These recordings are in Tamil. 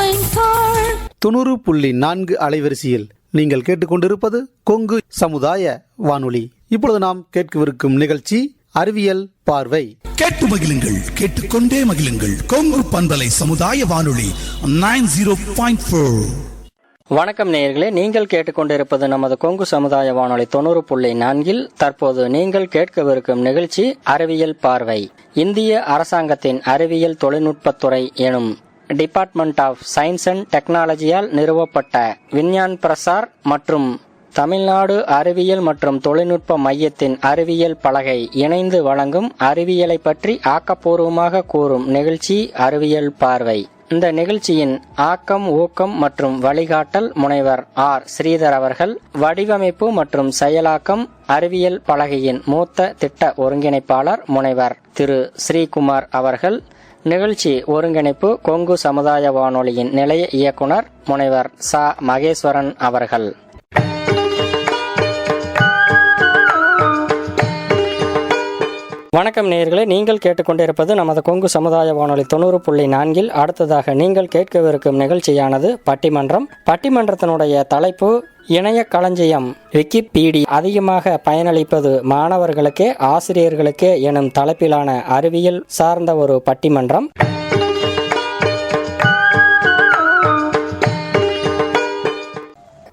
90.4 அலைவரிசையில் நீங்கள் கேட்டுக்கொண்டிருப்பது கொங்கு சமுதாய வானொலி. இப்பொழுது நாம் கேட்கவிருக்கும் நிகழ்ச்சி அறிவியல் பார்வை. கேட்டு மகிழுங்கள், கேட்டுக்கொண்டே மகிழுங்கள். கொங்கு பண்பலை சமுதாய வானொலி 90.4. வணக்கம் நேயர்களே, நீங்கள் கேட்டுக்கொண்டிருப்பது நமது கொங்கு சமுதாய வானொலி 90.4. தற்போது நீங்கள் கேட்கவிருக்கும் நிகழ்ச்சி அறிவியல் பார்வை. இந்திய அரசாங்கத்தின் அறிவியல் தொழில்நுட்பத்துறை எனும் டிபார்ட்மெண்ட் ஆஃப் சயின்ஸ் அண்ட் டெக்னாலஜியால் நிறுவப்பட்ட விஞ்ஞான் பிரசார் மற்றும் தமிழ்நாடு அறிவியல் மற்றும் தொழில்நுட்ப மையத்தின் அறிவியல் பலகை இணைந்து வழங்கும் அறிவியலை பற்றி ஆக்கப்பூர்வமாக கூறும் நிகழ்ச்சி அறிவியல் பார்வை. இந்த நிகழ்ச்சியின் ஆக்கம், ஊக்கம் மற்றும் வழிகாட்டல் முனைவர் ஆர். ஸ்ரீதர் அவர்கள். வடிவமைப்பு மற்றும் செயலாக்கம் அறிவியல் பலகையின் மூத்த திட்ட ஒருங்கிணைப்பாளர் முனைவர் திரு ஸ்ரீகுமார் அவர்கள். நிகழ்ச்சி ஒருங்கிணைப்பு கொங்கு சமுதாய வானொலியின் நிலைய இயக்குனர் முனைவர் ச. மகேஸ்வரன் அவர்கள். வணக்கம் நேயர்களே, நீங்கள் கேட்டுக்கொண்டிருப்பது நமது கொங்கு சமுதாய வானொலி 90.4. அடுத்ததாக நீங்கள் கேட்கவிருக்கும் நிகழ்ச்சியானது பட்டிமன்றம். பட்டிமன்றத்தினுடைய தலைப்பு இணைய களஞ்சியம் விக்கிபீடியா அதிகமாக பயனளிப்பது மாணவர்களுக்கே ஆசிரியர்களுக்கே எனும் தலைப்பிலான அறிவியல் சார்ந்த ஒரு பட்டிமன்றம்.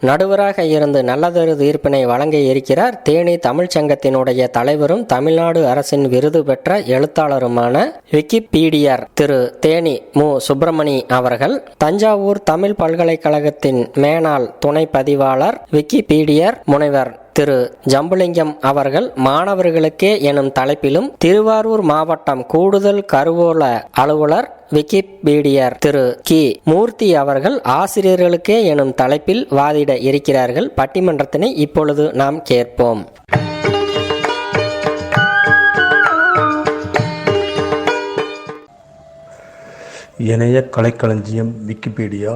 நடுவராக இருந்து நல்லதொரு தீர்ப்பினை வழங்க இருக்கிறார் தேனி தமிழ்ச்சங்கத்தினுடைய தலைவரும் தமிழ்நாடு அரசின் விருது பெற்ற எழுத்தாளருமான விக்கிபீடியர் திரு தேனி மு. சுப்பிரமணி அவர்கள். தஞ்சாவூர் தமிழ் பல்கலைக்கழகத்தின் மேனாள் துணை பதிவாளர் விக்கிபீடியர் முனைவர் திரு ஜம்புலிங்கம் அவர்கள் மாணவர்களுக்கே எனும் தலைப்பிலும், திருவாரூர் மாவட்டம் கூடுதல் கருவூல அலுவலர் விக்கிபீடியர் திரு கி. மூர்த்தி அவர்கள் ஆசிரியர்களுக்கே எனும் தலைப்பில் வாதிட இருக்கிறார்கள். பட்டிமன்றத்தினை இப்பொழுது நாம் கேட்போம். இணைய கலைக்களஞ்சியம் விக்கிபீடியா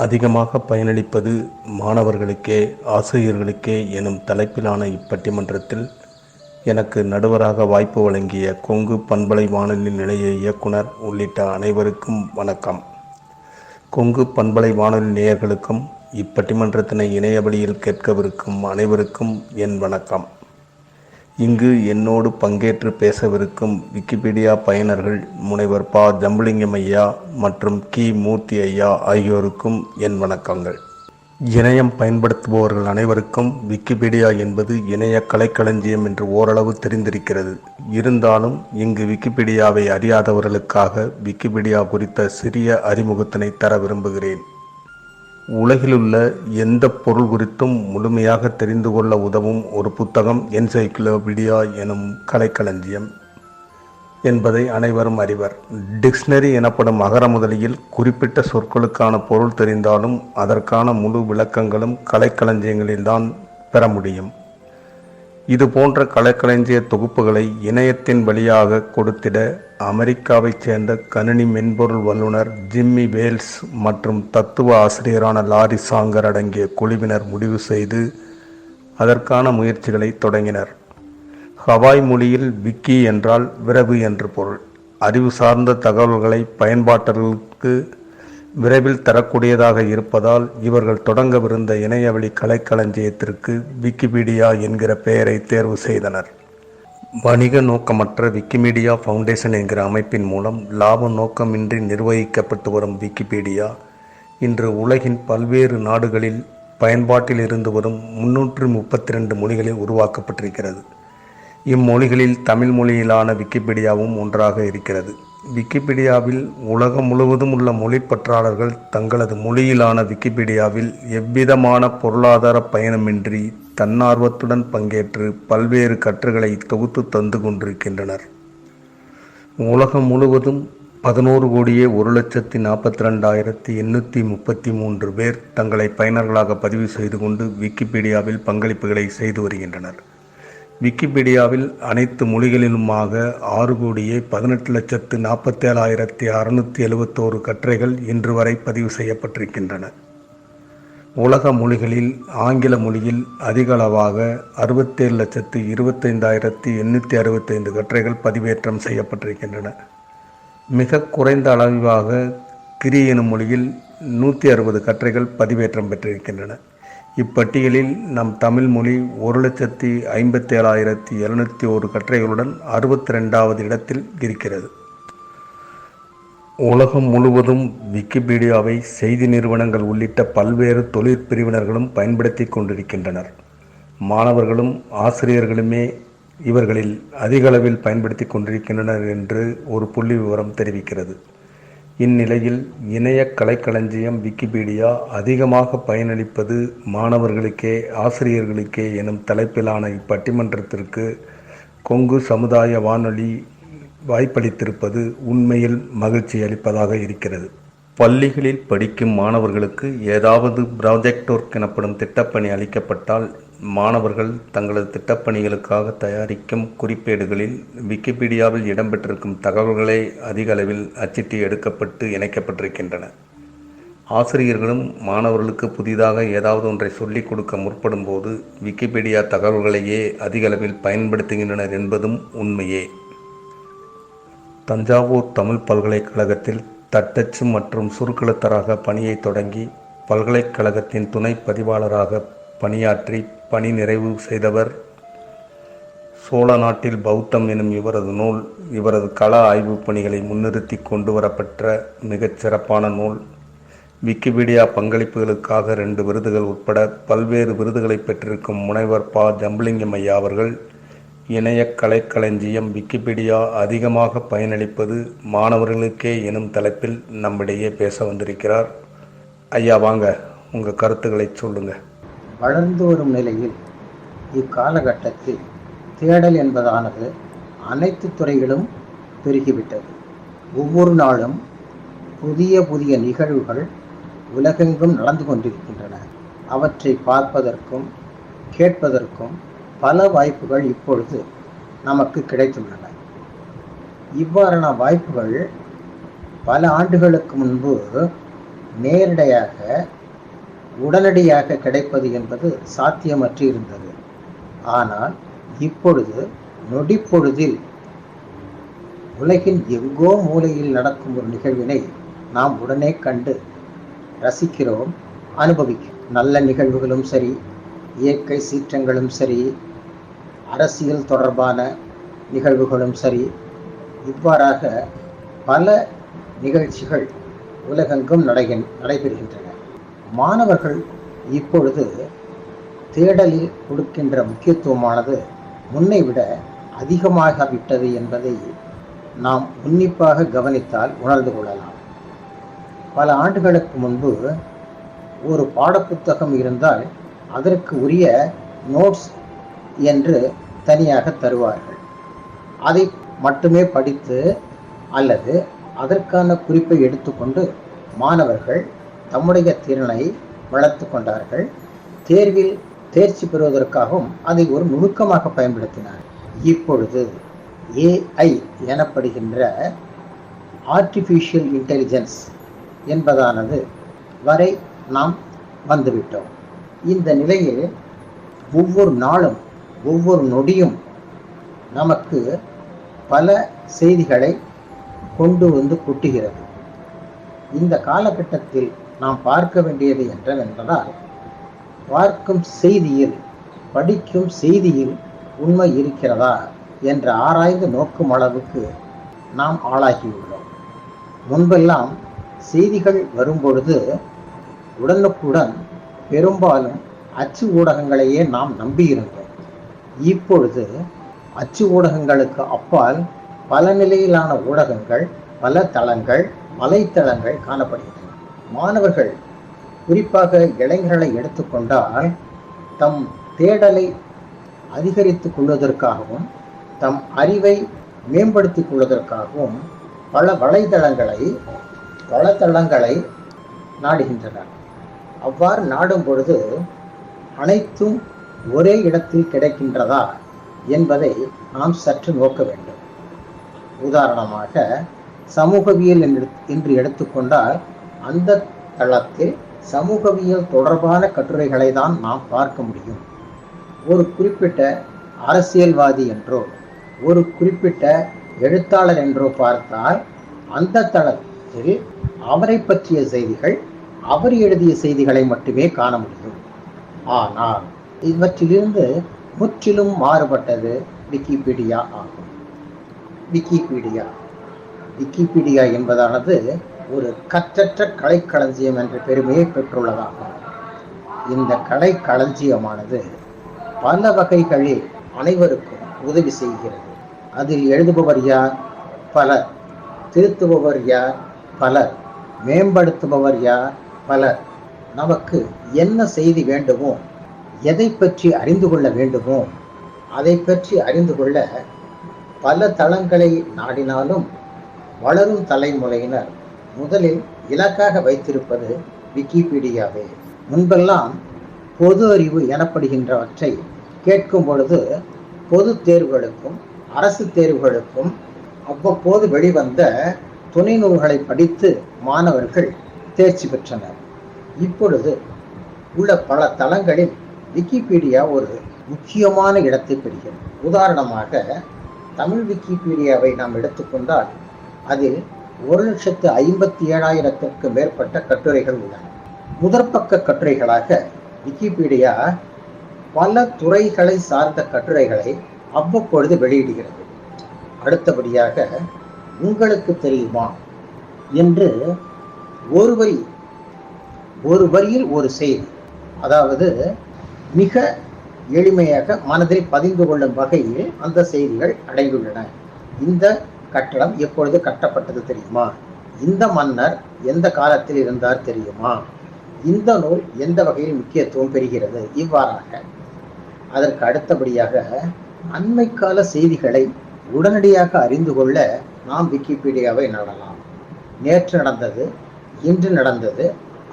அதிகமாக பயனளிப்பது மாணவர்களுக்கே ஆசிரியர்களுக்கே எனும் தலைப்பிலான இப்பட்டிமன்றத்தில் எனக்கு நடுவராக வாய்ப்பு வழங்கிய கொங்கு பண்பலை வானொலி நிலைய இயக்குனர் உள்ளிட்ட அனைவருக்கும் வணக்கம். கொங்கு பண்பலை வானொலி நேயர்களுக்கும் இப்பட்டிமன்றத்தினை இணைய வழியில் கேட்கவிருக்கும் அனைவருக்கும் என் வணக்கம். இங்கு என்னோடு பங்கேற்று பேசவிருக்கும் விக்கிபீடியா பயனர்கள் முனைவர் ப. ஜம்புலிங்கம் ஐயா மற்றும் கி. மூர்த்தி ஐயா ஆகியோருக்கும் என் வணக்கங்கள். இணையம் பயன்படுத்துபவர்கள் அனைவருக்கும் விக்கிபீடியா என்பது இணைய கலைக்களஞ்சியம் என்று ஓரளவு தெரிந்திருக்கிறது. இருந்தாலும் இங்கு விக்கிபீடியாவை அறியாதவர்களுக்காக விக்கிபீடியா குறித்த சிறிய அறிமுகத்தினை தர விரும்புகிறேன். உலகிலுள்ள எந்த பொருள் குறித்தும் முழுமையாக தெரிந்து கொள்ள உதவும் ஒரு புத்தகம் என்சைக்ளோபீடியா எனும் கலைக்களஞ்சியம் என்பதை அனைவரும் அறிவர். டிக்ஷனரி எனப்படும் அகரமுதலியில் குறிப்பிட்ட சொற்களுக்கான பொருள் தெரிந்தாலும் அதற்கான முழு விளக்கங்களும் கலைக்களஞ்சியங்களில்தான் பெற முடியும். இது போன்ற கலைக்களஞ்சிய தொகுப்புகளை இணையத்தின் வழியாக கொடுத்திட அமெரிக்காவைச் சேர்ந்த கணினி மென்பொருள் வல்லுநர் ஜிம்மி வேல்ஸ் மற்றும் தத்துவ ஆசிரியரான லாரி சாங்கர் அடங்கிய குழுவினர் முடிவு செய்து அதற்கான முயற்சிகளை தொடங்கினர். ஹவாய் மொழியில் விக்கி என்றால் விரைவு என்று பொருள். அறிவு சார்ந்த தகவல்களை பயன்பாட்டர்களுக்கு விரைவில் தரக்கூடியதாக இருப்பதால் இவர்கள் தொடங்கவிருந்த இணையவழி கலைக்களஞ்சியத்திற்கு விக்கிபீடியா என்கிற பெயரை தேர்வு செய்தனர். வணிக நோக்கமற்ற விக்கிமீடியா ஃபவுண்டேஷன் என்கிற அமைப்பின் மூலம் லாப நோக்கமின்றி நிர்வகிக்கப்பட்டு வரும் விக்கிபீடியா இன்று உலகின் பல்வேறு நாடுகளில் பயன்பாட்டில் இருந்து வரும் 332 மொழிகளில் உருவாக்கப்பட்டிருக்கிறது. இம்மொழிகளில் தமிழ் மொழியிலான விக்கிபீடியாவும் ஒன்றாக இருக்கிறது. விக்கிபீடியாவில் உலகம் முழுவதும் உள்ள மொழிப்பற்றாளர்கள் தங்களது மொழியிலான விக்கிபீடியாவில் எவ்விதமான பொருளாதார பயணமின்றி தன்னார்வத்துடன் பங்கேற்று பல்வேறு கற்றுகளை தொகுத்து தந்து கொண்டிருக்கின்றனர். உலகம் முழுவதும் 11,1,42,833 பேர் தங்களை பயனர்களாக பதிவு செய்து கொண்டு விக்கிபீடியாவில் பங்களிப்புகளை செய்து வருகின்றனர். விக்கிபீடியாவில் அனைத்து மொழிகளிலுமாக 6,18,47,671 கட்டுரைகள் இன்று வரை பதிவு செய்யப்பட்டிருக்கின்றன. உலக மொழிகளில் ஆங்கில மொழியில் அதிகளவாக 67,25,865 கட்டுரைகள் பதிவேற்றம் செய்யப்பட்டிருக்கின்றன. மிக குறைந்த அளவாக கிரி எனும் மொழியில் 160 கட்டுரைகள் பதிவேற்றம் பெற்றிருக்கின்றன. இப்பட்டியலில் நம் தமிழ் மொழி 1,57,701 கட்டுரைகளுடன் 62வது இடத்தில் இருக்கிறது. உலகம் முழுவதும் விக்கிபீடியாவை செய்தி நிறுவனங்கள் உள்ளிட்ட பல்வேறு தொழிற்பிரிவினர்களும் பயன்படுத்தி கொண்டிருக்கின்றனர். மாணவர்களும் ஆசிரியர்களுமே இவர்களில் அதிக அளவில் பயன்படுத்தி கொண்டிருக்கின்றனர் என்று ஒரு புள்ளி விவரம் தெரிவிக்கிறது. இந்நிலையில் இணைய கலைக்களஞ்சியம் விக்கிபீடியா அதிகமாக பயனளிப்பது மாணவர்களுக்கே ஆசிரியர்களுக்கே எனும் தலைப்பிலான இப்பட்டிமன்றத்திற்கு கொங்கு சமுதாய வானொலி வாய்ப்பளித்திருப்பது உண்மையில் மகிழ்ச்சி அளிப்பதாக இருக்கிறது. பள்ளிகளில் படிக்கும் மாணவர்களுக்கு ஏதாவது ப்ராஜெக்ட் ஒர்க் எனப்படும் திட்டப்பணி அளிக்கப்பட்டால் மாணவர்கள் தங்களது திட்டப்பணிகளுக்காக தயாரிக்கும் குறிப்பேடுகளில் விக்கிபீடியாவில் இடம்பெற்றிருக்கும் தகவல்களே அதிக அளவில் அச்சிட்டு எடுக்கப்பட்டு இணைக்கப்பட்டிருக்கின்றன. ஆசிரியர்களும் மாணவர்களுக்கு புதிதாக ஏதாவது ஒன்றை சொல்லிக் கொடுக்க முற்படும் போது விக்கிபீடியா தகவல்களையே அதிக அளவில் பயன்படுத்துகின்றனர் என்பதும் உண்மையே. தஞ்சாவூர் தமிழ் பல்கலைக்கழகத்தில் தட்டச்சு மற்றும் சுருக்கெழுத்தராக பணியை தொடங்கி பல்கலைக்கழகத்தின் துணை பதிவாளராக பணியாற்றி பணி நிறைவு செய்தவர். சோழ நாட்டில் பௌத்தம் எனும் இவரது நூல் இவரது கள ஆய்வு பணிகளை முன்னிறுத்தி கொண்டு வரப்பெற்ற மிகச் சிறப்பான நூல். விக்கிபீடியா பங்களிப்புகளுக்காக 2 விருதுகள் உட்பட பல்வேறு விருதுகளை பெற்றிருக்கும் முனைவர் ப. ஜம்புலிங்கம் ஐயா அவர்கள் இணைய கலைக்களஞ்சியம் விக்கிபீடியா அதிகமாக பயனளிப்பது மாணவர்களுக்கே எனும் தலைப்பில் நம்மிடையே பேச வந்திருக்கிறார். ஐயா வாங்க, உங்கள் கருத்துக்களை சொல்லுங்கள். வளர்ந்து வரும் நிலையில் இக்காலகட்டத்தில் தேடல் என்பதானது அனைத்து துறைகளும் பெருகிவிட்டது. ஒவ்வொரு நாளும் புதிய புதிய நிகழ்வுகள் உலகெங்கும் நடந்து கொண்டிருக்கின்றன. அவற்றை பார்ப்பதற்கும் கேட்பதற்கும் பல வாய்ப்புகள் இப்பொழுது நமக்கு கிடைத்துள்ளன. இவ்வாறான வாய்ப்புகள் பல ஆண்டுகளுக்கு முன்பு நேரடியாக உடனடியாக கிடைப்பது என்பது சாத்தியமற்று இருந்தது. ஆனால் இப்பொழுது நொடிப்பொழுதில் உலகின் எங்கோ மூலையில் நடக்கும் ஒரு நிகழ்வினை நாம் உடனே கண்டு ரசிக்கிறோம், அனுபவிக்கிறோம். நல்ல நிகழ்வுகளும் சரி, இயற்கை சீற்றங்களும் சரி, அரசியல் தொடர்பான நிகழ்வுகளும் சரி, இவ்வாறாக பல நிகழ்ச்சிகள் உலகெங்கும் நடைபெறுகின்றன. மாணவர்கள் இப்பொழுது தேடலில் கொடுக்கின்ற முக்கியத்துவமானது முன்னை விட அதிகமாகிவிட்டது என்பதை நாம் உன்னிப்பாக கவனித்தால் உணர்ந்து கொள்ளலாம். பல ஆண்டுகளுக்கு முன்பு ஒரு பாடப்புத்தகம் இருந்தால் அதற்கு உரிய நோட்ஸ் என்று தனியாக தருவார்கள். அதை மட்டுமே படித்து அல்லது அதற்கான குறிப்பை எடுத்துக்கொண்டு மாணவர்கள் தம்முடைய திறனை வளர்த்து கொண்டார்கள். தேர்வில் தேர்ச்சி பெறுவதற்காகவும் அதை ஒரு நுணுக்கமாக பயன்படுத்தினார். இப்பொழுது AI எனப்படுகின்ற ஆர்டிஃபிஷியல் இன்டெலிஜென்ஸ் என்பதானது வரை நாம் வந்துவிட்டோம். இந்த நிலையில் ஒவ்வொரு நாளும் ஒவ்வொரு நொடியும் நமக்கு பல செய்திகளை கொண்டு வந்து கொட்டுகிறது. இந்த காலகட்டத்தில் நாம் பார்க்க வேண்டியது என்னவென்றால், பார்க்கும் செய்தியில் படிக்கும் செய்தியில் உண்மை இருக்கிறதா என்று ஆராய்ந்து நோக்கும் அளவுக்கு நாம் ஆளாகியுள்ளோம். முன்பெல்லாம் செய்திகள் வரும்பொழுது உடனுக்குடன் பெரும்பாலும் அச்சு ஊடகங்களையே நாம் நம்பியிருந்தோம். இப்பொழுது அச்சு ஊடகங்களுக்கு அப்பால் பல நிலையிலான ஊடகங்கள், பல தளங்கள், வலைத்தளங்கள் காணப்படுகின்றன. மாணவர்கள், குறிப்பாக இளைஞர்களை எடுத்துக்கொண்டால், தம் தேடலை அதிகரித்துக் கொள்வதற்காகவும் தம் அறிவை மேம்படுத்திக் கொள்வதற்காகவும் பல வலைத்தளங்களை நாடுகின்றனர். அவ்வாறு நாடும் பொழுது அனைத்தும் ஒரே இடத்தில் கிடைக்கின்றதா என்பதை நாம் சற்று நோக்க வேண்டும். உதாரணமாக சமூகவியல் என்று எடுத்துக்கொண்டால், அந்த தளத்தில் சமூகவியல் தொடர்பான கட்டுரைகளை தான் நாம் பார்க்க முடியும். ஒரு குறிப்பிட்ட அரசியல்வாதி என்றோ ஒரு குறிப்பிட்ட எழுத்தாளர் என்றோ பார்த்தால் அந்த தளத்தில் அவரை பற்றிய செய்திகள் அவர் எழுதிய செய்திகளை மட்டுமே காண முடியும். ஆனால் இவற்றிலிருந்து முற்றிலும் மாறுபட்டது விக்கிபீடியா ஆகும். விக்கிபீடியா என்பதானது ஒரு கற்றற்ற கலைக்களஞ்சியம் என்ற பெருமையை பெற்றுள்ளதாகும். இந்த கலைக்களஞ்சியமானது பல வகைகளில் அனைவருக்கும் உதவி செய்கிறது. அதில் எழுதுபவர் யார்? பலர். திருத்துபவர் யார்? பலர். மேம்படுத்துபவர் யார்? பலர். நமக்கு என்ன செய்தி வேண்டுமோ, எதை பற்றி அறிந்து கொள்ள வேண்டுமோ அதை பற்றி அறிந்து கொள்ள பல தளங்களை நாடினாலும் வளரும் தலைமுறையினர் முதலில் இலக்காக வைத்திருப்பது விக்கிபீடியாவே. முன்பெல்லாம் பொது அறிவு எனப்படுகின்றவற்றை கேட்கும் பொழுது பொது தேர்வுகளுக்கும் அரசு தேர்வுகளுக்கும் அவ்வப்போது வெளிவந்த துணை நூல்களை படித்து மாணவர்கள் தேர்ச்சி பெற்றனர். இப்பொழுது உள்ள பல தளங்களில் விக்கிபீடியா ஒரு முக்கியமான இடத்தை பெறுகிறது. உதாரணமாக தமிழ் விக்கிபீடியாவை நாம் எடுத்துக்கொண்டால் அதில் 1,57,000 மேற்பட்ட கட்டுரைகள் உள்ளன. முதற்பக்க கட்டுரைகளாக விக்கிபீடியா பல துறைகளை சார்ந்த கட்டுரைகளை அவ்வப்பொழுது வெளியிடுகிறது. அடுத்தபடியாக உங்களுக்கு தெரியுமா என்று ஒரு வரியில் ஒரு செய்தி, அதாவது மிக எளிமையாக மனதில் பதிந்து கொள்ளும் வகையில் அந்த செய்திகள் அடங்கியுள்ளன. இந்த கட்டடம் எப்பொழுது கட்டப்பட்டது தெரியுமா? இந்த மன்னர் எந்த காலத்தில் இருந்தார் தெரியுமா? இந்த நூல் எந்த வகையில் முக்கியத்துவம் பெறுகிறது? இவ்வாறாக அதற்கு அடுத்தபடியாக அண்மை கால செய்திகளை உடனடியாக அறிந்து கொள்ள நாம் விக்கிபீடியாவை நாடலாம். நேற்று நடந்தது, இன்று நடந்தது,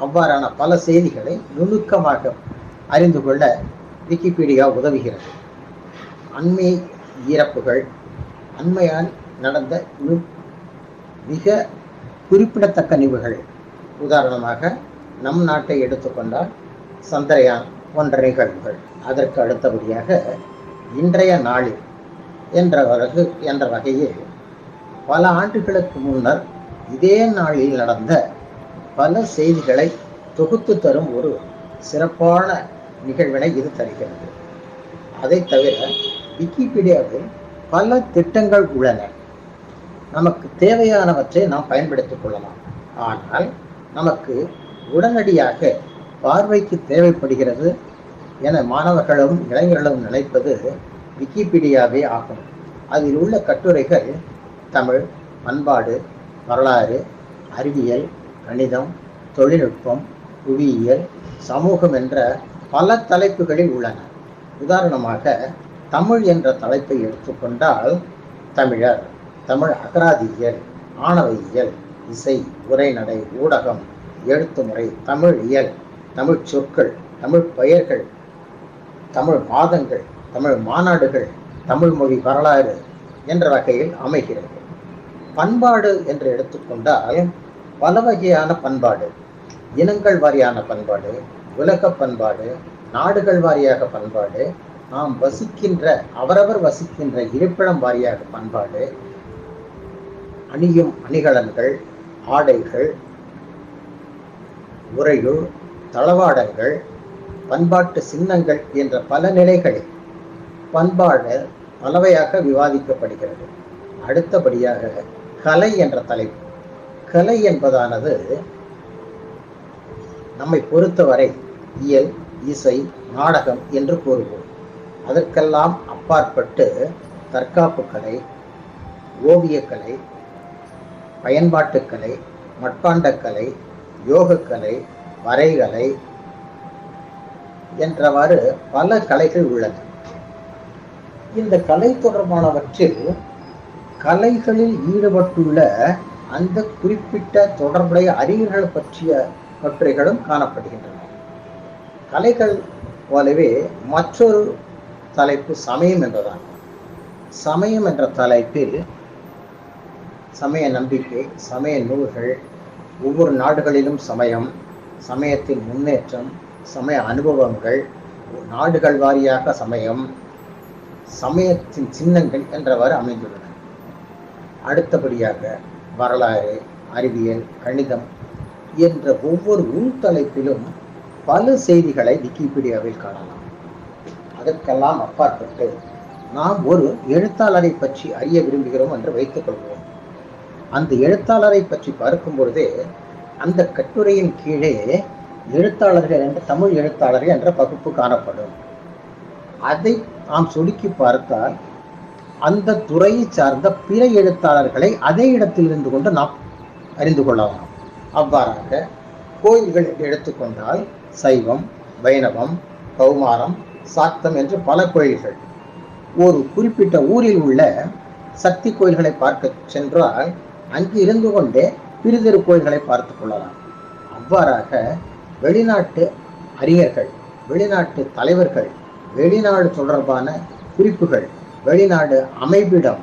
அவ்வாறான பல செய்திகளை நுணுக்கமாக அறிந்து கொள்ள விக்கிபீடியா உதவுகிறது. அண்மை இறப்புகள், அண்மையால் நடந்த மிக குறிப்பிடத்தக்க நிகழ்வுகள், உதாரணமாக நம் நாட்டை எடுத்துக்கொண்டால் சந்திரயான் போன்ற நிகழ்வுகள். அதற்கு அடுத்தபடியாக இன்றைய நாளில் என்ற வகையில் பல ஆண்டுகளுக்கு முன்னர் இதே நாளில் நடந்த பல செய்திகளை தொகுத்து தரும் ஒரு சிறப்பான நிகழ்வினை இது தருகிறது. அதை தவிர விக்கிபீடியாவில் பல திட்டங்கள் உள்ளன. நமக்கு தேவையானவற்றை நாம் பயன்படுத்திக் கொள்ளலாம். ஆனால் நமக்கு உடனடியாக பார்வைக்கு தேவைப்படுகிறது என மாணவர்களும் இளைஞர்களும் நினைப்பது விக்கிபீடியாவே ஆகும். அதில் உள்ள கட்டுரைகள் தமிழ், பண்பாடு, வரலாறு, அறிவியல், கணிதம், தொழில்நுட்பம், புவியியல், சமூகம் என்ற பல தலைப்புகளில் உள்ளன. உதாரணமாக தமிழ் என்ற தலைப்பை எடுத்துக்கொண்டால் தமிழர், தமிழ் அகராதியியல், ஆணவயியல், இசை, உரைநடை, ஊடகம், எழுத்துமுறை, தமிழ் இயல், தமிழ் சொற்கள், தமிழ் பெயர்கள், தமிழ் மாதங்கள், தமிழ் மாநாடுகள், தமிழ் மொழி வரலாறு என்ற வகையில் அமைகிறது. பண்பாடு என்று எடுத்துக்கொண்டால் பல வகையான பண்பாடு, இனங்கள் வாரியான பண்பாடு, உலக பண்பாடு, நாடுகள் வாரியாக பண்பாடு, நாம் வசிக்கின்ற அவரவர் வசிக்கின்ற இருப்பிடம் வாரியாக பண்பாடு, அணியும் அணிகலன்கள், ஆடைகள், உறையுள், தளவாடங்கள், பண்பாட்டு சின்னங்கள் என்ற பல நிலைகளில் பண்பாடு பலவையாக விவாதிக்கப்படுகிறது. அடுத்தபடியாக கலை என்ற தலைப்பு. கலை என்பதானது நம்மை பொறுத்தவரை இயல், இசை, நாடகம் என்று கூறுவோம். அதற்கெல்லாம் அப்பாற்பட்டு தற்காப்பு கலை, ஓவியக்கலை, பயன்பாட்டுக்கலை, மட்பாண்டக்கலை, யோகக்கலை, வரைகலை என்றவாறு பல கலைகள் உள்ளன. இந்த கலை தொடர்பானவற்றில் கலைகளில் ஈடுபட்டுள்ள அந்த குறிப்பிட்ட தொடர்புடைய அறிஞர்கள் பற்றிய கட்டுரைகளும் காணப்படுகின்றன. கலைகள் போலவே மற்றொரு தலைப்பு சமயம் என்பதாகும். சமயம் என்ற தலைப்பில் சமய நம்பிக்கை, சமய நூல்கள், ஒவ்வொரு நாடுகளிலும் சமயம், சமயத்தின் முன்னேற்றம், சமய அனுபவங்கள், நாடுகள் வாரியாக சமயம், சமயத்தின் சின்னங்கள் என்றவாறு அமைந்துள்ளன. அடுத்தபடியாக வரலாறு, அறிவியல், கணிதம் என்ற ஒவ்வொரு உள்தலைப்பிலும் பல செய்திகளை விக்கிபீடியாவில் காணலாம். அதற்கெல்லாம் அப்பாற்பட்டு நாம் ஒரு எழுத்தாளரை பற்றி அறிய விரும்புகிறோம் என்று வைத்துக் கொள்வோம். அந்த எழுத்தாளரை பற்றி பார்க்கும் பொழுதே அந்த கட்டுரையின் கீழே எழுத்தாளர்கள் என்ற தமிழ் எழுத்தாளர்கள் என்ற பகுப்பு காணப்படும். அதை நாம் சொடுக்கி பார்த்தால் அந்த துறையை சார்ந்த பிற எழுத்தாளர்களை அதே இடத்தில் இருந்து கொண்டு நாம் அறிந்து கொள்ளலாம். அவ்வாறாக கோயில்கள் எடுத்துக்கொண்டால் சைவம், வைணவம், கௌமாரம், சாக்தம் என்று பல கோயில்கள். ஒரு குறிப்பிட்ட ஊரில் உள்ள சக்தி கோயில்களை பார்க்க சென்றால் அங்கு இருந்து கொண்டே பிரிதிரு கோயில்களை பார்த்து கொள்ளலாம். அவ்வாறாக வெளிநாட்டு அறிஞர்கள், வெளிநாட்டு தலைவர்கள், வெளிநாடு தொடர்பான குறிப்புகள், வெளிநாடு அமைப்பிடம்,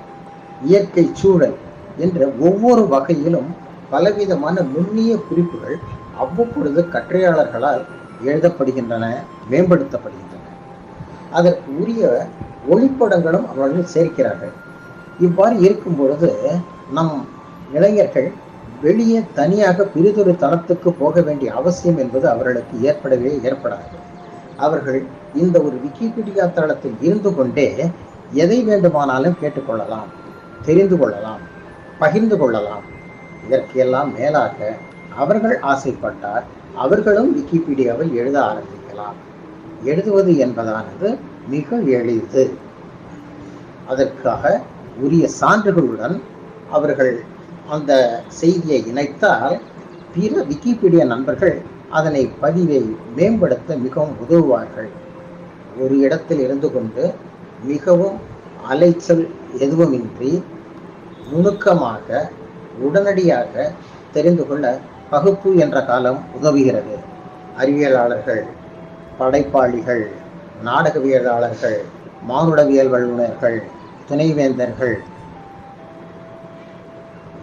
இயற்கை சூழல் என்ற ஒவ்வொரு வகையிலும் பலவிதமான நுண்ணிய குறிப்புகள் அவ்வப்பொழுது கற்றையாளர்களால் எழுதப்படுகின்றன, மேம்படுத்தப்படுகின்றன. அதற்கு உரிய ஒளிப்படங்களும் அவர்கள் சேர்க்கிறார்கள். இவ்வாறு இருக்கும் பொழுது நம் இளைஞர்கள் வெளியே தனியாக பிரிதொரு தளத்துக்கு போக வேண்டிய அவசியம் என்பது அவர்களுக்கு ஏற்படாது. அவர்கள் இந்த ஒரு விக்கிபீடியா தளத்தில் இருந்து கொண்டே எதை வேண்டுமானாலும் கேட்டுக்கொள்ளலாம், தெரிந்து கொள்ளலாம், பகிர்ந்து கொள்ளலாம். இதற்கு எல்லாம் மேலாக அவர்கள் ஆசைப்பட்டால் அவர்களும் விக்கிபீடியாவில் எழுத ஆரம்பிக்கலாம். எழுதுவது என்பதானது மிக எளிது. அதற்காக உரிய சான்றுகளுடன் அவர்கள் அந்த செய்தியை இணைத்தால் பிற விக்கிபீடியா நண்பர்கள் அதனை பதிவை மேம்படுத்த மிகவும் உதவுவார்கள். ஒரு இடத்தில் இருந்து கொண்டு மிகவும் அலைச்சல் எதுவுமின்றி நுணுக்கமாக உடனடியாக தெரிந்து கொள்ள பகுப்பு என்ற காலம் உதவுகிறது. அறிவியலாளர்கள், படைப்பாளிகள், நாடகவியலாளர்கள், மானுடவியல் வல்லுநர்கள், துணைவேந்தர்கள்,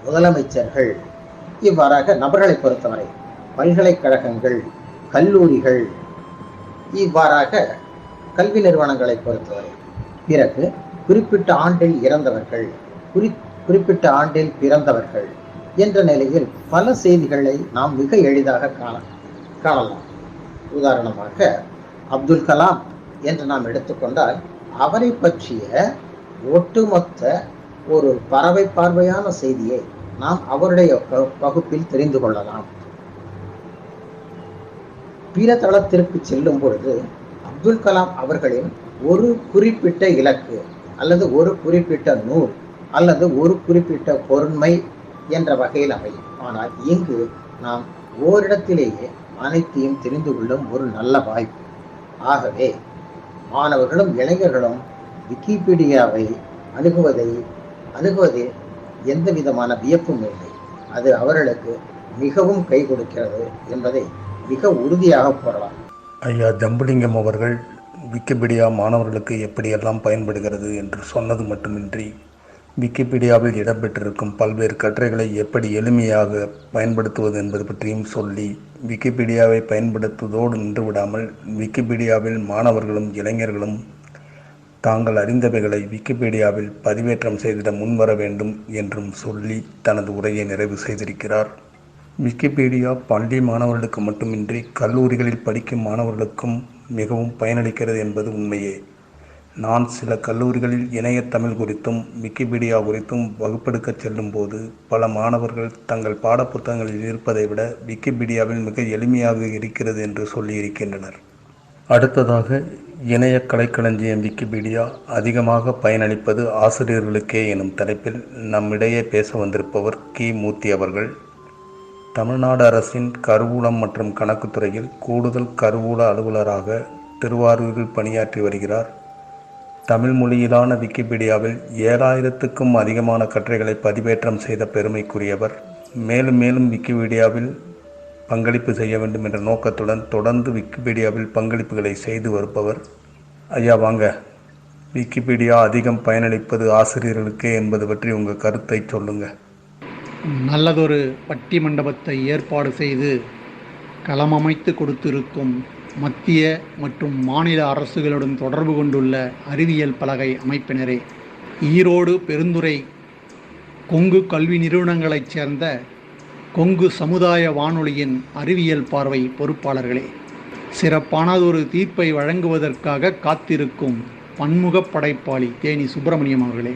முதலமைச்சர்கள், இவ்வாறாக நபர்களை பொறுத்தவரை பல்கலைக்கழகங்கள், கல்லூரிகள், இவ்வாறாக கல்வி நிறுவனங்களை பொறுத்தவரை, பிறகு குறிப்பிட்ட ஆண்டில் இறந்தவர்கள், குறிப்பிட்ட ஆண்டில் பிறந்தவர்கள் என்ற நிலையில் பல செய்திகளை நாம் மிக எளிதாக காணலாம். உதாரணமாக அப்துல் கலாம் என்று நாம் எடுத்துக்கொண்டால் அவரை பற்றிய ஒட்டுமொத்த ஒரு பறவை பார்வையான செய்தியை நாம் அவருடைய பகுப்பில் தெரிந்து கொள்ளலாம். பிற தளத்திற்கு செல்லும் பொழுது அப்துல் கலாம் அவர்களின் ஒரு குறிப்பிட்ட இலக்கு அல்லது ஒரு குறிப்பிட்ட நூல் அல்லது ஒரு குறிப்பிட்ட பொருண்மை என்ற வகையில் அமையும். ஆனால் இங்கு நாம் ஓரிடத்திலேயே அனைத்தையும் தெரிந்து கொள்ளும் ஒரு நல்ல வாய்ப்பு. ஆகவே மாணவர்களும் இளைஞர்களும் விக்கிபீடியாவை அணுகுவதில் எந்த விதமான வியப்பும் இல்லை. அது அவர்களுக்கு மிகவும் கை கொடுக்கிறது என்பதை மிக உறுதியாக கூறலாம். ஐயா ஜம்புலிங்கம் அவர்கள் விக்கிபீடியா மாணவர்களுக்கு எப்படியெல்லாம் பயன்படுகிறது என்று சொன்னது மட்டுமின்றி விக்கிபீடியாவில் இடம்பெற்றிருக்கும் பல்வேறு கட்டுரைகளை எப்படி எளிமையாக பயன்படுத்துவது என்பது பற்றியும் சொல்லி விக்கிபீடியாவை பயன்படுத்துவதோடு நின்றுவிடாமல் விக்கிபீடியாவில் மாணவர்களும் இளைஞர்களும் தாங்கள் அறிந்தவைகளை விக்கிபீடியாவில் பதிவேற்றம் செய்திட முன்வர வேண்டும் என்றும் சொல்லி தனது உரையை நிறைவு செய்திருக்கிறார். விக்கிபீடியா பள்ளி மாணவர்களுக்கு மட்டுமின்றி கல்லூரிகளில் படிக்கும் மாணவர்களுக்கும் மிகவும் பயனளிக்கிறது என்பது உண்மையே. நான் சில கல்லூரிகளில் இணைய தமிழ் குறித்தும் விக்கிபீடியா குறித்தும் வகுப்பெடுக்க செல்லும் போது பல மாணவர்கள் தங்கள் பாடப்புத்தகங்களில் இருப்பதை விட விக்கிபீடியாவில் மிக எளிமையாக இருக்கிறது என்று சொல்லியிருக்கின்றனர். அடுத்ததாக இணைய கலைக்களஞ்சியம் விக்கிபீடியா அதிகமாக பயனளிப்பது ஆசிரியர்களுக்கே எனும் தலைப்பில் நம்மிடையே பேச வந்திருப்பவர் கி. மூர்த்தி அவர்கள். தமிழ்நாடு அரசின் கருவூலம் மற்றும் கணக்குத்துறையில் கூடுதல் கருவூல அலுவலராக திருவாரூரில் பணியாற்றி வருகிறார். தமிழ் மொழியிலான விக்கிபீடியாவில் 7000க்கும் அதிகமான கட்டுரைகளை பதிவேற்றம் செய்த பெருமைக்குரியவர். மேலும் மேலும் விக்கிபீடியாவில் பங்களிப்பு செய்ய வேண்டும் என்ற நோக்கத்துடன் தொடர்ந்து விக்கிபீடியாவில் பங்களிப்புகளை செய்து வருபவர். ஐயா வாங்க, விக்கிபீடியா அதிகம் பயனளிப்பது ஆசிரியர்களுக்கே என்பது பற்றி உங்கள் கருத்தை சொல்லுங்கள். நல்லதொரு பட்டி மண்டபத்தை ஏற்பாடு செய்து களமமைத்து கொடுத்திருக்கும் மத்திய மற்றும் மாநில அரசுகளுடன் தொடர்பு கொண்டுள்ள அறிவியல் பலகை அமைப்பினரே, ஈரோடு பெருந்துறை கொங்கு கல்வி நிறுவனங்களைச் சேர்ந்த கொங்கு சமுதாய வானொலியின் அறிவியல் பார்வை பொறுப்பாளர்களே, சிறப்பானதொரு தீர்ப்பை வழங்குவதற்காக காத்திருக்கும் பன்முக படைப்பாளி தேனி சுப்பிரமணியம் அவர்களே,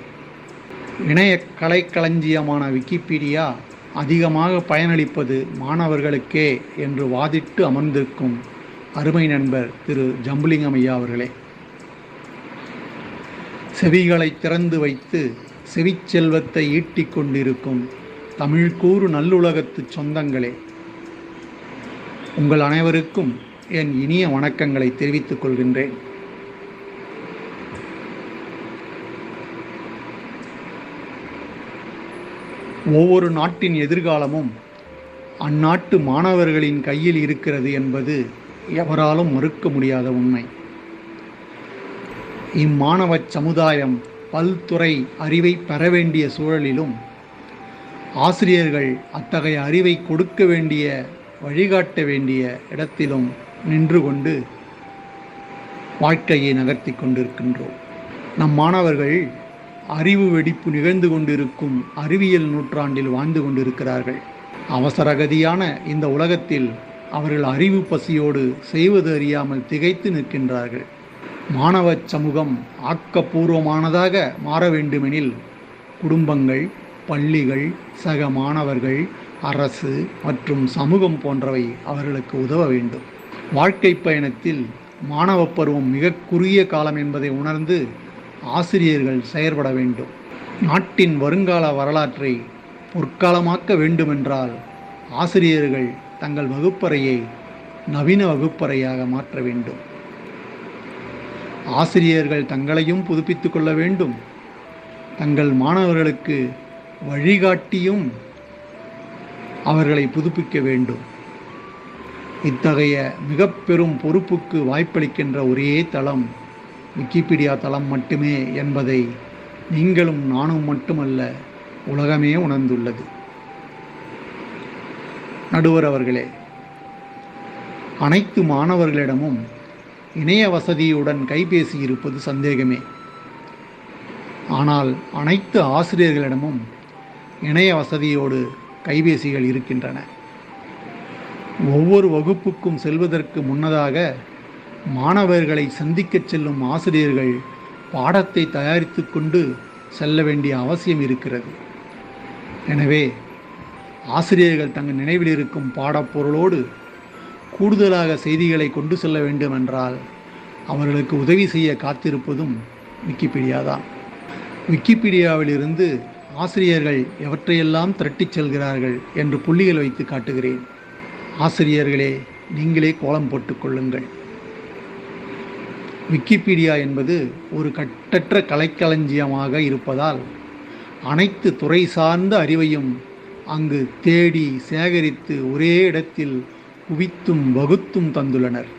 இணைய கலைக்களஞ்சியமான விக்கிபீடியா அதிகமாக பயனளிப்பது மாணவர்களுக்கே என்று வாதிட்டு அமர்ந்திருக்கும் அருமை நண்பர் திரு ஜம்புலிங்கம் ஐயா அவர்களே, செவிகளை திறந்து வைத்து செவிச்செல்வத்தை ஈட்டிக் கொண்டிருக்கும் தமிழ்கூறு நல்லுலகத்து சொந்தங்களே, உங்கள் அனைவருக்கும் என் இனிய வணக்கங்களை தெரிவித்துக் கொள்கின்றேன். ஒவ்வொரு நாட்டின் எதிர்காலமும் அந்நாட்டு மாணவர்களின் கையில் இருக்கிறது என்பது எவராலும் மறுக்க முடியாத உண்மை. இம்மாணவ சமுதாயம் பல்துறை அறிவை பெற வேண்டிய சூழலிலும் ஆசிரியர்கள் அத்தகைய அறிவை கொடுக்க வேண்டிய வழிகாட்ட வேண்டிய இடத்திலும் நின்று கொண்டு வாழ்க்கையை நகர்த்தி கொண்டிருக்கின்றோம். நம் மாணவர்கள் அறிவு வெடிப்பு நிகழ்ந்து கொண்டிருக்கும் அறிவியல் நூற்றாண்டில் வாழ்ந்து கொண்டிருக்கிறார்கள். அவசரகதியான இந்த உலகத்தில் அவர்கள் அறிவு பசியோடு செய்வது அறியாமல் திகைத்து நிற்கின்றார்கள். மாணவ சமூகம் ஆக்கப்பூர்வமானதாக மாற வேண்டுமெனில் குடும்பங்கள், பள்ளிகள், சக மாணவர்கள், அரசு மற்றும் சமூகம் போன்றவை அவர்களுக்கு உதவ வேண்டும். வாழ்க்கை பயணத்தில் மாணவ பருவம் மிக குறுகிய காலம் என்பதை உணர்ந்து ஆசிரியர்கள் செயற்பட வேண்டும். நாட்டின் வருங்கால வரலாற்றை பொற்காலமாக்க வேண்டுமென்றால் ஆசிரியர்கள் தங்கள் வகுப்பறையை நவீன வகுப்பறையாக மாற்ற வேண்டும். ஆசிரியர்கள் தங்களையும் புதுப்பித்துக் கொள்ள வேண்டும். தங்கள் மாணவர்களுக்கு வழிகாட்டியும் அவர்களை புதுப்பிக்க வேண்டும். இத்தகைய மிக பெரும் பொறுப்புக்கு வாய்ப்பளிக்கின்ற ஒரே தளம் விக்கிபீடியா தளம் மட்டுமே என்பதை நீங்களும் நானும் மட்டுமல்ல, உலகமே உணர்ந்துள்ளது. நடுவர் அவர்களே, அனைத்து மாணவர்களிடமும் இணைய வசதியுடன் கைபேசி இருப்பது சந்தேகமே. ஆனால் அனைத்து ஆசிரியர்களிடமும் இணைய வசதியோடு கைபேசிகள் இருக்கின்றன. ஒவ்வொரு வகுப்புக்கும் செல்வதற்கு முன்னதாக மாணவர்களை சந்திக்கச் செல்லும் ஆசிரியர்கள் பாடத்தை தயாரித்து கொண்டு செல்ல வேண்டிய அவசியம் இருக்கிறது. எனவே ஆசிரியர்கள் தங்கள் நினைவில் இருக்கும் பாடப்பொருளோடு கூடுதலாக செய்திகளை கொண்டு செல்ல வேண்டுமென்றால் அவர்களுக்கு உதவி செய்ய காத்திருப்பதும் விக்கிபீடியா தான். விக்கிபீடியாவிலிருந்து ஆசிரியர்கள் எவற்றையெல்லாம் திரட்டிச் செல்கிறார்கள் என்று புள்ளிகள் வைத்து காட்டுகிறேன். ஆசிரியர்களே, நீங்களே கோலம் போட்டுக்கொள்ளுங்கள். விக்கிபீடியா என்பது ஒரு கட்டற்ற கலைக்களஞ்சியமாக இருப்பதால் அனைத்து துறை சார்ந்த அறிவையும் அங்கு தேடி சேகரித்து ஒரே இடத்தில் குவித்தும் வகுத்தும் தந்துள்ளனர்.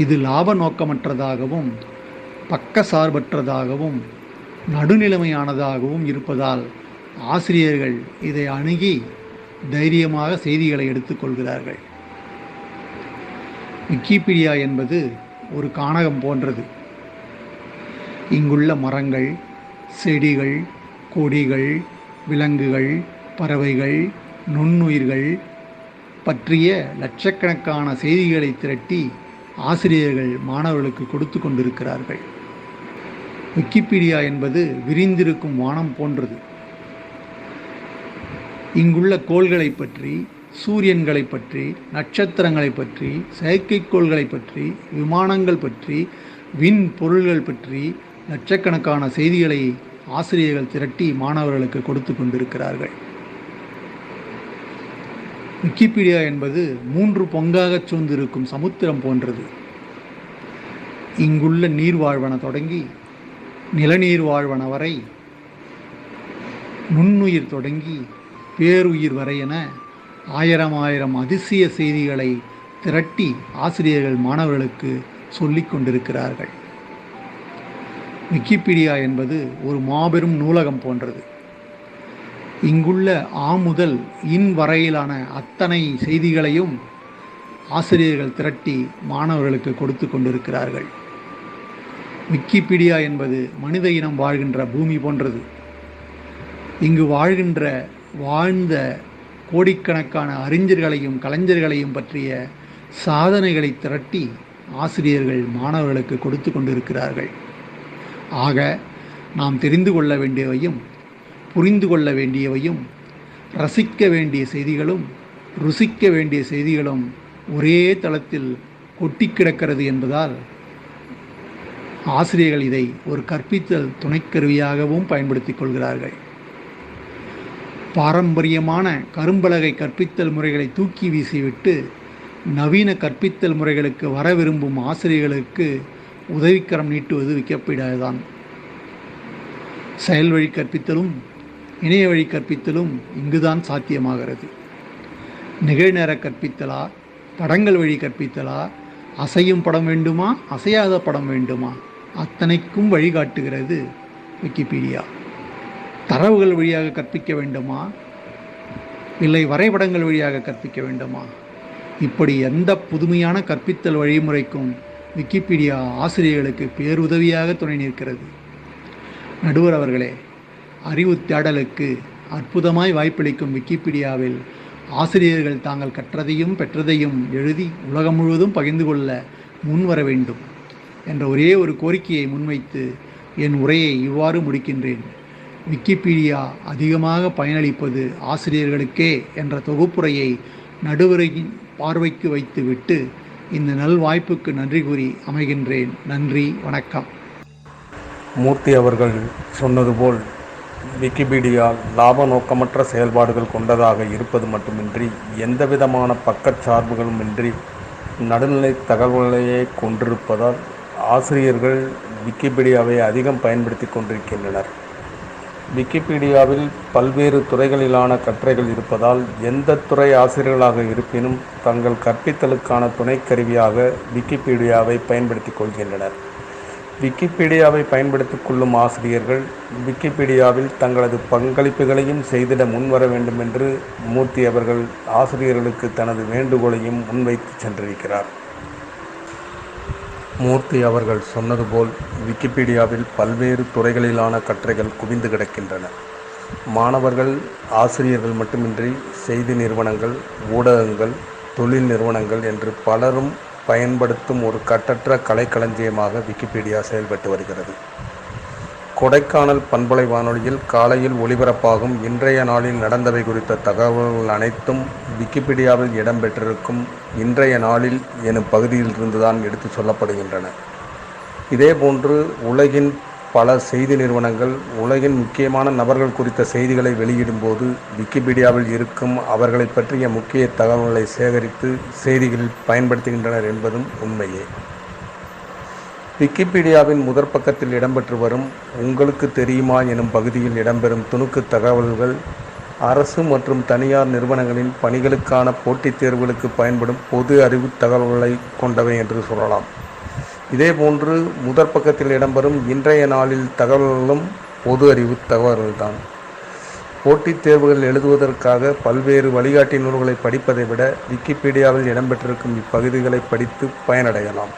இது லாப நோக்கமற்றதாகவும் பக்கசார்பற்றதாகவும் நடுநிலைமையானதாகவும் இருப்பதால் ஆசிரியர்கள் இதை அணுகி தைரியமாக செய்திகளை எடுத்துக்கொள்கிறார்கள். விக்கிபீடியா என்பது ஒரு கானகம் போன்றது. இங்குள்ள மரங்கள், செடிகள், கொடிகள், விலங்குகள், பறவைகள், நுண்ணுயிர்கள் பற்றிய லட்சக்கணக்கான செய்திகளை திரட்டி ஆசிரியர்கள் மாணவர்களுக்கு கொடுத்து கொண்டிருக்கிறார்கள். விக்கிபீடியா என்பது விரிந்திருக்கும் வானம் போன்றது. இங்குள்ள கோள்களை பற்றி, சூரியன்களை பற்றி, நட்சத்திரங்களை பற்றி, செயற்கைக்கோள்களை பற்றி, விமானங்கள் பற்றி, விண் பொருள்கள் பற்றி லட்சக்கணக்கான செய்திகளை ஆசிரியர்கள் திரட்டி மாணவர்களுக்கு கொடுத்து கொண்டிருக்கிறார்கள். விக்கிபீடியா என்பது 3 பங்காக சூழ்ந்திருக்கும் சமுத்திரம் போன்றது. இங்குள்ள நீர்வாழ்வன தொடங்கி நிலநீர் வாழ்வன வரை, நுண்ணுயிர் தொடங்கி பேருயிர் வரை என ஆயிரம் அதிசய செய்திகளை திரட்டி ஆசிரியர்கள் மாணவர்களுக்கு சொல்லிக் கொண்டிருக்கிறார்கள். விக்கிபீடியா என்பது ஒரு மாபெரும் நூலகம் போன்றது. இங்குள்ள ஆ முதல் இன் வரையிலான அத்தனை செய்திகளையும் ஆசிரியர்கள் திரட்டி மாணவர்களுக்கு கொடுத்து கொண்டிருக்கிறார்கள். விக்கிபீடியா என்பது மனித இனம் வாழ்கின்ற பூமி போன்றது. இங்கு வாழ்ந்த கோடிக்கணக்கான அறிஞர்களையும் கலைஞர்களையும் பற்றிய சாதனைகளை திரட்டி ஆசிரியர்கள் மாணவர்களுக்கு கொடுத்து கொண்டிருக்கிறார்கள். ஆக நாம் தெரிந்து கொள்ள வேண்டியவையும் புரிந்து கொள்ள வேண்டியவையும் ரசிக்க வேண்டிய செய்திகளும் ருசிக்க வேண்டிய செய்திகளும் ஒரே தளத்தில் கொட்டி கிடக்கிறது என்பதால் ஆசிரியர்கள் இதை ஒரு கற்பித்தல் துணைக்கருவியாகவும் பயன்படுத்திக் கொள்கிறார்கள். பாரம்பரியமான கரும்பலகை கற்பித்தல் முறைகளை தூக்கி வீசிவிட்டு நவீன கற்பித்தல் முறைகளுக்கு வர விரும்பும் ஆசிரியர்களுக்கு உதவிக்கரம் நீட்டுவது விக்கிபீடியாதான். செயல் வழி கற்பித்தலும் இணைய வழி கற்பித்தலும் இங்குதான் சாத்தியமாகிறது. நிகழ்நேர கற்பித்தலா, படங்கள் வழி கற்பித்தலா, அசையும் படம் வேண்டுமா, அசையாத படம் வேண்டுமா, அத்தனைக்கும் வழிகாட்டுகிறது விக்கிபீடியா. தரவுகள் வழியாக கற்பிக்க வேண்டுமா, இல்லை வரைபடங்கள் வழியாக கற்பிக்க வேண்டுமா, இப்படி எந்த புதுமையான கற்பித்தல் வழிமுறைக்கும் விக்கிபீடியா ஆசிரியர்களுக்கு பேருதவியாக துணை நிற்கிறது. நடுவர் அவர்களே, அறிவு தேடலுக்கு அற்புதமாய் வாய்ப்பளிக்கும் விக்கிபீடியாவில் ஆசிரியர்கள் தாங்கள் கற்றதையும் பெற்றதையும் எழுதி உலகம் முழுவதும் பகிர்ந்து கொள்ள முன்வர வேண்டும் என்ற ஒரே ஒரு கோரிக்கையை முன்வைத்து என் உரையை இவ்வாறு முடிக்கின்றேன். விக்கிபீடியா அதிகமாக பயனளிப்பது ஆசிரியர்களுக்கே என்ற தொகுப்புரையை நடுவரின் பார்வைக்கு வைத்துவிட்டு இந்த நல்வாய்ப்புக்கு நன்றி கூறி அமைகின்றேன். நன்றி, வணக்கம். மூர்த்தி அவர்கள் சொன்னது போல் விக்கிபீடியா லாப நோக்கமற்ற செயல்பாடுகள் கொண்டதாக இருப்பது மட்டுமின்றி எந்தவிதமான பக்கச்சார்புகளும் இன்றி நடுநிலை தகவல்களையே கொண்டிருப்பதால் ஆசிரியர்கள் விக்கிபீடியாவை அதிகம் பயன்படுத்தி கொண்டிருக்கின்றனர். விக்கிபீடியாவில் பல்வேறு துறைகளிலான கட்டுரைகள் இருப்பதால் எந்த துறை ஆசிரியர்களாக இருப்பினும் தங்கள் கற்பித்தலுக்கான துணைக்கருவியாக விக்கிபீடியாவை பயன்படுத்தி கொள்கின்றனர். விக்கிபீடியாவை பயன்படுத்திக் கொள்ளும் ஆசிரியர்கள் விக்கிபீடியாவில் தங்களது பங்களிப்புகளையும் செய்திட முன்வர வேண்டும் என்று மூர்த்தி அவர்கள் ஆசிரியர்களுக்கு தனது வேண்டுகோளையும் முன்வைத்து சென்றிருக்கிறார். மூர்த்தி அவர்கள் சொன்னது போல் விக்கிபீடியாவில் பல்வேறு துறைகளிலான கட்டுரைகள் குவிந்து கிடக்கின்றன. மாணவர்கள், ஆசிரியர்கள் மட்டுமின்றி செய்தி நிறுவனங்கள், ஊடகங்கள், தொழில் நிறுவனங்கள் என்று பலரும் பயன்படுத்தும் ஒரு கட்டற்ற கலைக்களஞ்சியமாக விக்கிபீடியா செயல்பட்டு வருகிறது. கொடைக்கானல் பண்பலை வானொலியில் காலையில் ஒளிபரப்பாகும் இன்றைய நாளில் நடந்தவை குறித்த தகவல்கள் அனைத்தும் விக்கிபீடியாவில் இடம்பெற்றிருக்கும் இன்றைய நாளில் எனும் பகுதியில் இருந்துதான் எடுத்து சொல்லப்படுகின்றன. இதேபோன்று உலகின் பல செய்தி நிறுவனங்கள் உலகின் முக்கியமான நபர்கள் குறித்த செய்திகளை வெளியிடும்போது விக்கிபீடியாவில் இருக்கும் அவர்களை பற்றிய முக்கிய தகவல்களை சேகரித்து செய்திகளில் பயன்படுத்துகின்றனர் என்பதும் உண்மையே. விக்கிபீடியாவின் முதற் பக்கத்தில் இடம்பெற்று வரும் உங்களுக்கு தெரியுமா எனும் பகுதியில் இடம்பெறும் துணுக்கு தகவல்கள் அரசு மற்றும் தனியார் நிறுவனங்களின் பணிகளுக்கான போட்டித் தேர்வுகளுக்கு பயன்படும் பொது அறிவு தகவல்களை கொண்டவை என்று சொல்லலாம். இதேபோன்று முதற் பக்கத்தில் இடம்பெறும் இன்றைய நாளில் தகவல்களும் பொது அறிவு தகவல்கள்தான். போட்டித் தேர்வுகள் எழுதுவதற்காக பல்வேறு வழிகாட்டி நூல்களை படிப்பதை விட விக்கிபீடியாவில் இடம்பெற்றிருக்கும் இப்பகுதிகளை படித்து பயனடையலாம்.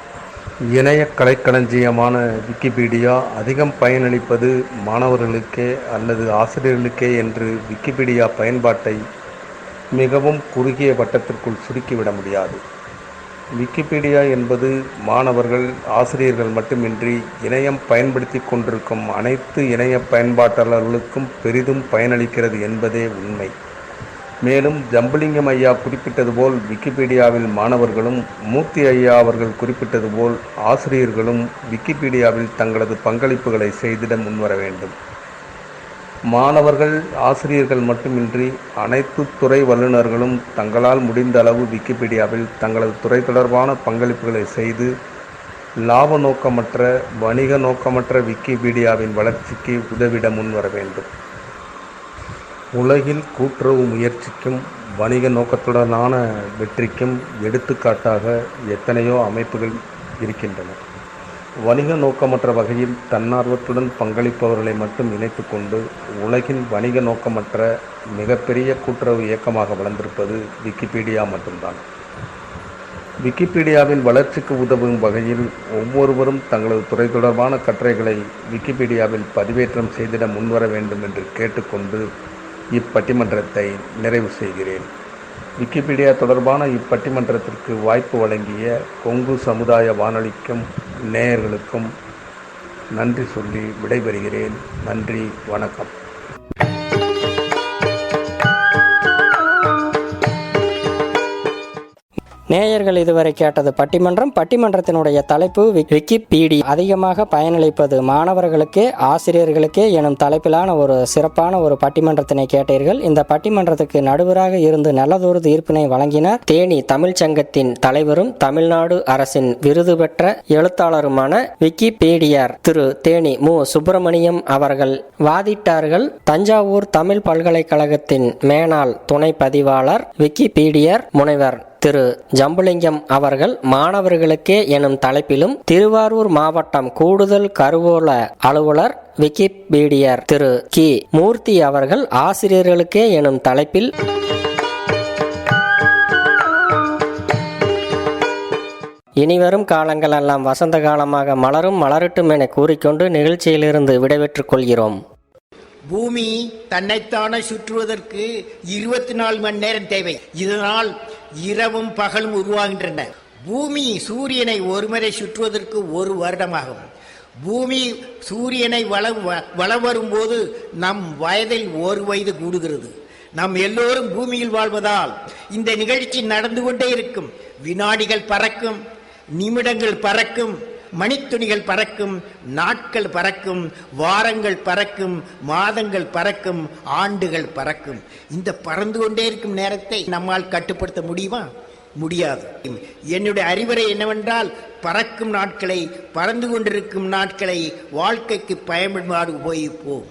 இணைய கலைக்களஞ்சியமான விக்கிபீடியா அதிகம் பயனளிப்பது மாணவர்களுக்கே அல்லது ஆசிரியர்களுக்கே என்று விக்கிபீடியா பயன்பாட்டை மிகவும் குறுகிய வட்டத்திற்குள் சுருக்கிவிட முடியாது. விக்கிபீடியா என்பது மாணவர்கள், ஆசிரியர்கள் மட்டுமின்றி இணையம் பயன்படுத்தி கொண்டிருக்கும் அனைத்து இணைய பயன்பாட்டாளர்களுக்கும் பெரிதும் பயனளிக்கிறது என்பதே உண்மை. மேலும் ஜம்புலிங்கம் ஐயா குறிப்பிட்டது போல் விக்கிபீடியாவில் மாணவர்களும், மூர்த்தி ஐயா அவர்கள் குறிப்பிட்டது போல் ஆசிரியர்களும் விக்கிபீடியாவில் தங்களது பங்களிப்புகளை செய்திட முன்வர வேண்டும். மாணவர்கள், ஆசிரியர்கள் மட்டுமின்றி அனைத்து துறை வல்லுநர்களும் தங்களால் முடிந்த அளவு விக்கிபீடியாவில் தங்களது துறை தொடர்பான பங்களிப்புகளை செய்து லாப நோக்கமற்ற, வணிக நோக்கமற்ற விக்கிபீடியாவின் வளர்ச்சிக்கு உதவிட முன்வர வேண்டும். உலகில் கூட்டுறவு முயற்சிக்கும் வணிக நோக்கத்துடனான வெற்றிக்கும் எடுத்துக்காட்டாக எத்தனையோ அமைப்புகள் இருக்கின்றன. வணிக நோக்கமற்ற வகையில் தன்னார்வத்துடன் பங்களிப்பவர்களை மட்டும் இணைத்து கொண்டு உலகின் வணிக நோக்கமற்ற மிகப்பெரிய கூட்டுறவு இயக்கமாக வளர்ந்திருப்பது விக்கிபீடியா மட்டும்தான். விக்கிபீடியாவின் வளர்ச்சிக்கு உதவும் வகையில் ஒவ்வொருவரும் தங்களது துறை தொடர்பான கட்டுரைகளை விக்கிபீடியாவில் பதிவேற்றம் செய்திட முன்வர வேண்டும் என்று கேட்டுக்கொண்டு இப்பட்டிமன்றத்தை நிறைவு செய்கிறேன். விக்கிபீடியா தொடர்பான இப்பட்டிமன்றத்திற்கு வாய்ப்பு வழங்கிய கொங்கு சமுதாய வானொலிக்கும் நேயர்களுக்கும் நன்றி சொல்லி விடைபெறுகிறேன். நன்றி, வணக்கம். நேயர்கள் இதுவரை கேட்டது பட்டிமன்றத்தினுடைய தலைப்பு விக்கிபீடியா. அதிகமாக பயனளிப்பது மாணவர்களுக்கே ஆசிரியர்களுக்கே எனும் தலைப்பிலான ஒரு சிறப்பான ஒரு பட்டிமன்றத்தினை கேட்டீர்கள். இந்த பட்டிமன்றத்துக்கு நடுவராக இருந்து நல்லதொரு தீர்ப்பினை வழங்கினார் தேனி தமிழ்ச்சங்கத்தின் தலைவரும் தமிழ்நாடு அரசின் விருது பெற்ற எழுத்தாளருமான விக்கிபீடியர் திரு தேனி மு சுப்பிரமணியம் அவர்கள். வாதிட்டார்கள் தஞ்சாவூர் தமிழ் பல்கலைக்கழகத்தின் மேனாள் துணை பதிவாளர் விக்கிபீடியர் முனைவர் திரு ஜம்புலிங்கம் அவர்கள். மாணவர்களுக்கே எனும் தலைப்பிலும் திருவாரூர் மாவட்டம் கூடுதல் கருவூல அலுவலர் விக்கிபீடியர் திரு கி மூர்த்தி அவர்கள் ஆசிரியர்களுக்கே எனும் தலைப்பில் இனிவரும் காலங்கள் எல்லாம் வசந்த காலமாக மலரட்டும் என கூறிக்கொண்டு நிகழ்ச்சியிலிருந்து விடைபெற்றுக் கொள்கிறோம். பூமி தன்னைத்தானே சுற்றுவதற்கு 24 மணி நேரம் தேவை. இதனால் இரவும் பகலும் உருவாகின்றன. பூமி சூரியனை ஒருமுறை சுற்றுவதற்கு 1 வருடமாகும். பூமி சூரியனை வலம் வரும்போது நம் வயதில் 1 வயது கூடுகிறது. நாம் எல்லோரும் பூமியில் வாழ்வதால் இந்த நிகழ்ச்சி நடந்து கொண்டே இருக்கும். வினாடிகள் பறக்கும், நிமிடங்கள் பறக்கும், மணித்துணிகள் பறக்கும், நாட்கள் பறக்கும், வாரங்கள் பறக்கும், மாதங்கள் பறக்கும், ஆண்டுகள் பறக்கும். இந்த பறந்து கொண்டே இருக்கும் நேரத்தை நம்மால் கட்டுப்படுத்த முடியுமா? முடியாது. என்னுடைய அறிவுரை என்னவென்றால், பறக்கும் நாட்களை, பறந்து கொண்டிருக்கும் நாட்களை வாழ்க்கைக்கு பயன்பாடு உபயோகிப்போம்.